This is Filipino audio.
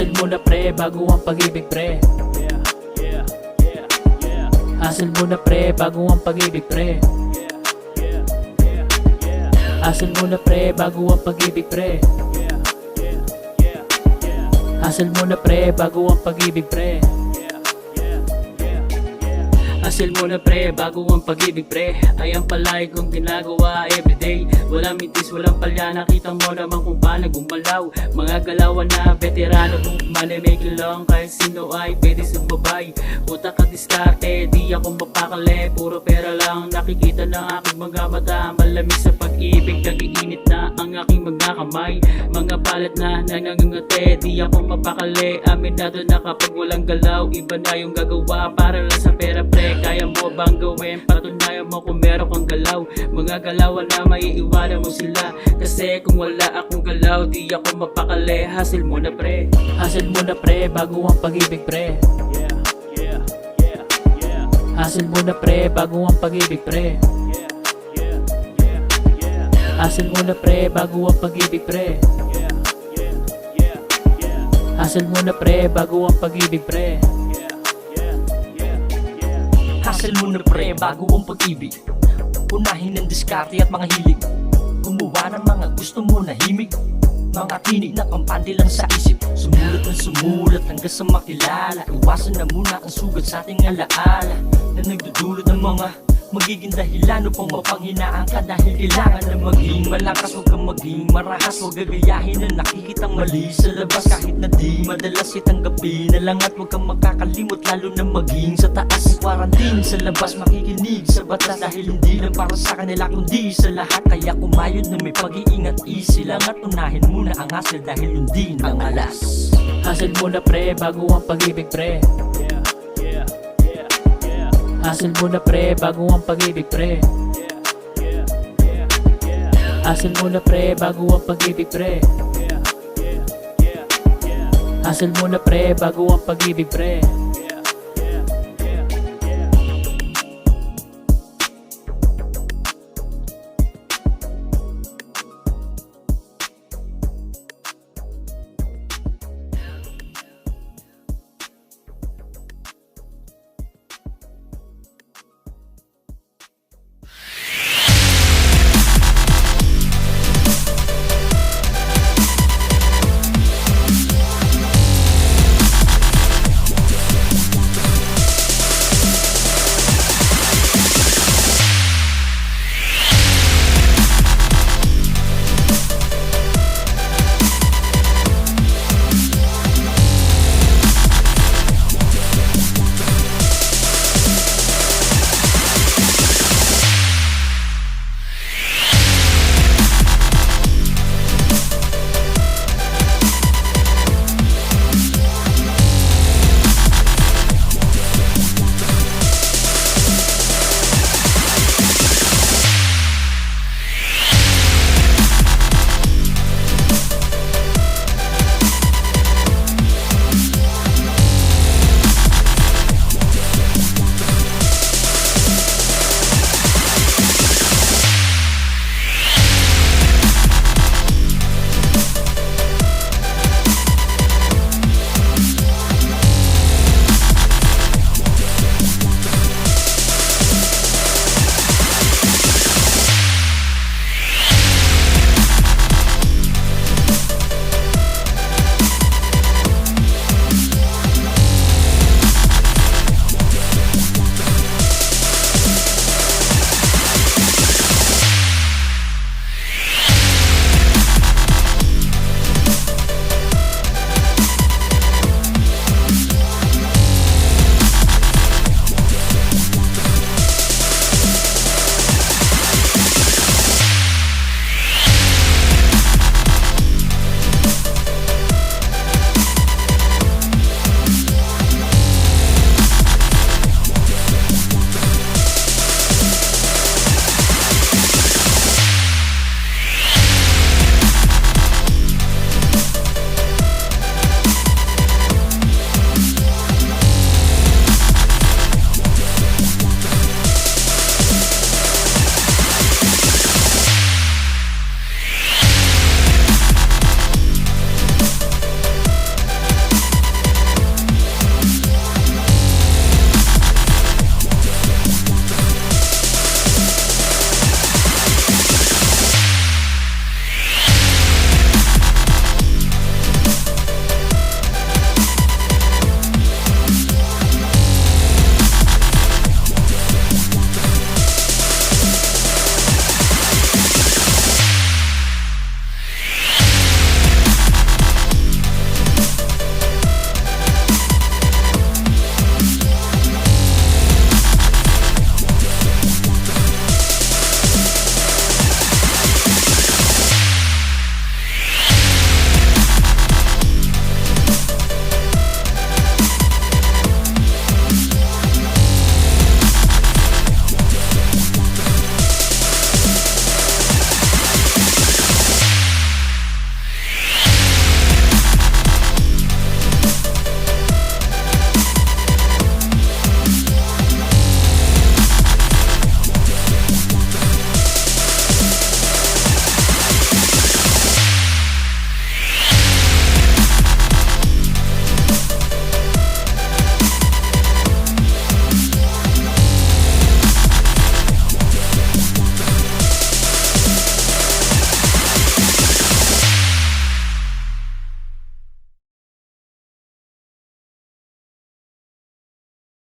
Hustle muna pre, bago ang pag-ibig pre. Hustle muna pre, bago ang pag-ibig pre. Hustle muna pre, bago ang pag-ibig pre. Hustle muna pre, bago ang pag-ibig pre. Hustle muna pre, bago ang pag-ibig pre. Ay ang palagi kong ginagawa everyday. Walang mitis, walang palya, nakita mo naman kung paano gumalaw. Mga galawan na veterano, money making lang. Kahit sino ay pwede sumabay. Utak at diskarte, di ako mapakali. Puro pera lang nakikita ng aking mga mata. Malamig sa pag-ibig, nagiinit na ang aking mga kamay. Mga balat na nangangangate, di ako mapakali. Aminado na kapag walang galaw, iba na yung gagawa para lang sa pera pre. Kaya mo bang gawin? Patunayan mo kung meron kang galaw. Mga galawan na maiiwanan mo sila. Kasi kung wala akong galaw, di ako mapakali. Hustle muna pre. Hustle muna pre, bago ang pag-ibig pre. Hustle muna pre, bago ang pag-ibig pre. Hustle muna pre, bago ang pag-ibig pre. Hustle muna pre, bago ang pag-ibig pre. Hustle muna pre, bago ang pag-ibig. Unahin ang diskarte at mga hilig. Gumawa ng mga gusto mo na himig. Mga tinig na kampante lang sa isip. Sumulat ng sumulat hanggang sa makilala. Iwasan na muna ang sugat sa ating alaala na nagdudulot ng mga magiging dahilan upang mapanghinaan ka. Dahil kailangan na maging malakas, huwag kang maging marahas. Huwag gagayahin na nakikitang mali sa labas. Kahit na di madalas, itanggapin na lang. At huwag kang makakalimot, lalo na maging sa taas. Quarantine sa labas, makikinig sa batas. Dahil hindi lang para sa kanila kundi sa lahat. Kaya kumayod na may pag-iingat, easy lang. At unahin muna ang hustle dahil hindi ang alas. Hustle muna pre, bago ang pag-ibig pre. Hustle muna pre, bago ang pag-ibig pre. Hustle muna pre, bago ang pag-ibig pre. Hustle muna pre, bago ang pag-ibig pre.